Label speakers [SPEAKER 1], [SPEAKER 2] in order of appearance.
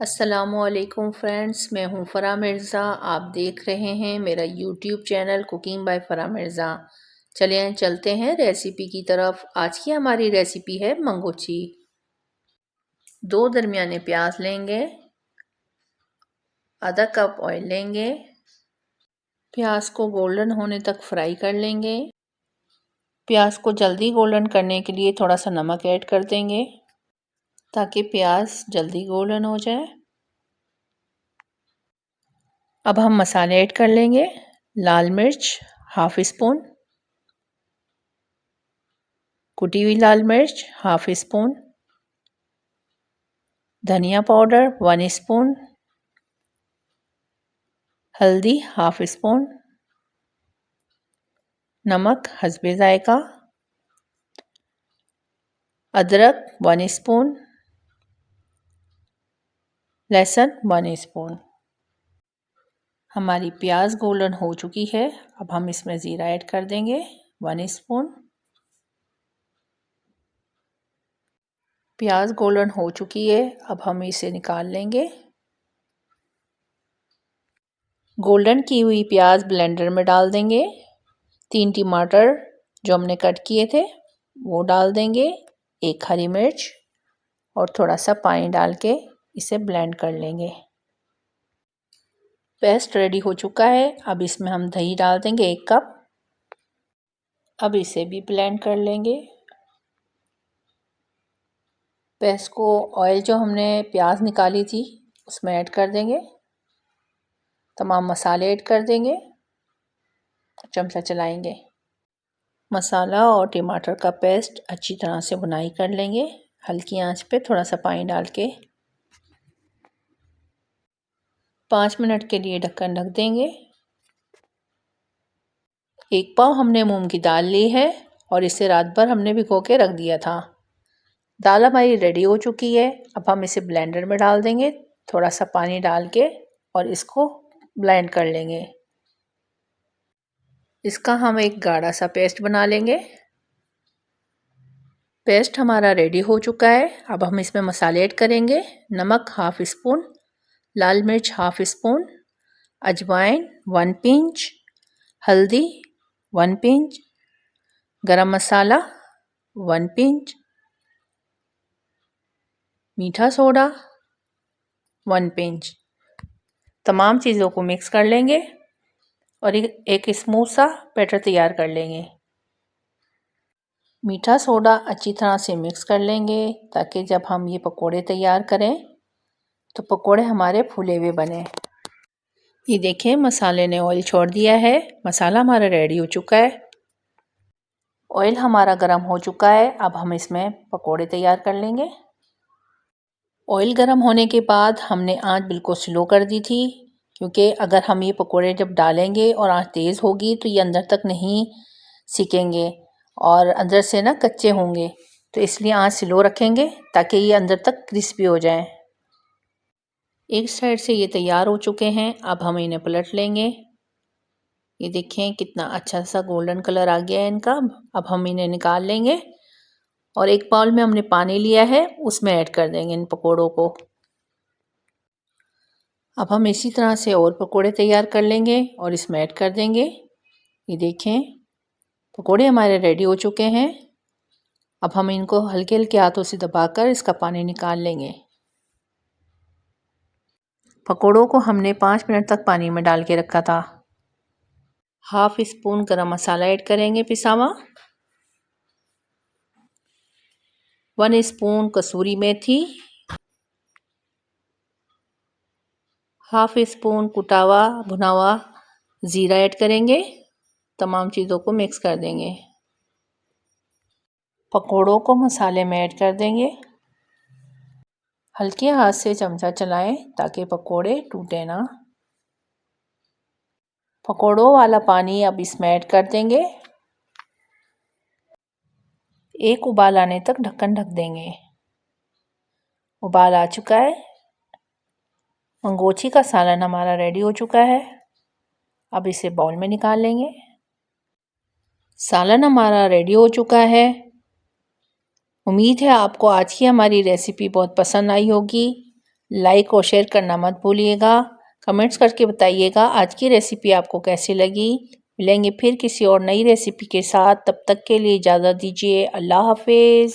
[SPEAKER 1] अस्सलामुअलैकुम फ्रेंड्स, मैं हूं फ़रा मिर्ज़ा। आप देख रहे हैं मेरा YouTube channel cooking by फ़रा Mirza. चलिए चलते हैं रेसिपी की तरफ। आज की हमारी रेसिपी है मंगोची। 2 दरमियाने प्याज लेंगे, आधा कप ऑयल लेंगे, प्याज को गोल्डन होने तक फ्राई कर लेंगे। प्याज को जल्दी गोल्डन करने के लिए थोड़ा सा नमक ऐड कर देंगे ताकि प्याज जल्दी गोल्डन हो जाए। अब हम मसाले ऐड कर लेंगे। लाल मिर्च हाफ स्पून, कुटी हुई लाल मिर्च हाफ स्पून, धनिया पाउडर 1 स्पून, हल्दी हाफ स्पून, नमक हस्बे जायका, अदरक 1 स्पून, लहसुन 1 स्पून। हमारी प्याज गोल्डन हो चुकी है। अब हम इसमें ज़ीरा ऐड कर देंगे 1 स्पून। प्याज गोल्डन हो चुकी है। अब हम इसे निकाल लेंगे। गोल्डन की हुई प्याज ब्लेंडर में डाल देंगे। 3 टमाटर जो हमने कट किए थे वो डाल देंगे, 1 हरी मिर्च और थोड़ा सा पानी डाल के इसे ब्लेंड कर लेंगे। पेस्ट रेडी हो चुका है। अब इसमें हम दही डाल देंगे 1 कप। अब इसे भी ब्लेंड कर लेंगे। पेस्ट को ऑयल जो हमने प्याज निकाली थी उसमें ऐड कर देंगे। तमाम मसाले ऐड कर देंगे, चमचा चलाएंगे। मसाला और टमाटर का पेस्ट अच्छी तरह से भुनाई कर लेंगे, हल्की आंच पे थोड़ा सा पानी डाल के। 5 मिनट के लिए ढक्कन ढक देंगे। 1 पाव हमने मूंग की दाल ली है और इसे रात भर हमने भिगो के रख दिया था। दाल हमारी रेडी हो चुकी है। अब हम इसे ब्लेंडर में डाल देंगे, थोड़ा सा पानी डाल के, और इसको ब्लेंड कर लेंगे। इसका हम एक गाढ़ा सा पेस्ट बना लेंगे। पेस्ट हमारा रेडी हो चुका है। अब हम इसमें मसाले ऐड करेंगे। नमक हाफ स्पून, लाल मिर्च हाफ स्पून, अजवाइन 1 पिंच, हल्दी 1 पिंच, गरम मसाला 1 पिंच, मीठा सोडा 1 पिंच। तमाम चीज़ों को मिक्स कर लेंगे और एक स्मूथ सा बैटर तैयार कर लेंगे। मीठा सोडा अच्छी तरह से मिक्स कर लेंगे ताकि जब हम ये पकोड़े तैयार करें तो पकोड़े हमारे फूले हुए बने। ये देखें, मसाले ने ऑयल छोड़ दिया है। मसाला हमारा रेडी हो चुका है। ऑयल हमारा गर्म हो चुका है। अब हम इसमें पकोड़े तैयार कर लेंगे। ऑयल गर्म होने के बाद हमने आंच बिल्कुल स्लो कर दी थी, क्योंकि अगर हम ये पकोड़े जब डालेंगे और आंच तेज़ होगी तो ये अंदर तक नहीं सिकेंगे और अंदर से ना कच्चे होंगे। तो इसलिए आंच स्लो रखेंगे ताकि ये अंदर तक क्रिस्पी हो जाएं। एक साइड से ये तैयार हो चुके हैं। अब हम इन्हें पलट लेंगे। ये देखें कितना अच्छा सा गोल्डन कलर आ गया है इनका। अब हम इन्हें निकाल लेंगे और एक बाउल में हमने पानी लिया है उसमें ऐड कर देंगे इन पकोड़ों को। अब हम इसी तरह से और पकोड़े तैयार कर लेंगे और इसमें ऐड कर देंगे। ये देखें, पकोड़े हमारे रेडी हो चुके हैं। अब हम इनको हल्के हल्के हाथों से दबाकर इसका पानी निकाल लेंगे। पकोड़ों को हमने 5 मिनट तक पानी में डाल के रखा था। हाफ स्पून गरम मसाला ऐड करेंगे पिसा हुआ, 1 स्पून कसूरी मेथी, हाफ स्पून कुटा हुआ भुना हुआ ज़ीरा ऐड करेंगे। तमाम चीज़ों को मिक्स कर देंगे। पकोड़ों को मसाले में ऐड कर देंगे। हल्के हाथ से चमचा चलाएं ताकि पकोड़े टूटे ना। पकोड़ों वाला पानी अब इसमें ऐड कर देंगे। एक उबाल आने तक ढक्कन ढक देंगे। उबाल आ चुका है। मंगोची का सालन हमारा रेडी हो चुका है। अब इसे बाउल में निकाल लेंगे। सालन हमारा रेडी हो चुका है। उम्मीद है आपको आज की हमारी रेसिपी बहुत पसंद आई होगी। लाइक और शेयर करना मत भूलिएगा। कमेंट्स करके बताइएगा आज की रेसिपी आपको कैसी लगी। मिलेंगे फिर किसी और नई रेसिपी के साथ, तब तक के लिए इजाज़त दीजिए। अल्लाह हाफिज़।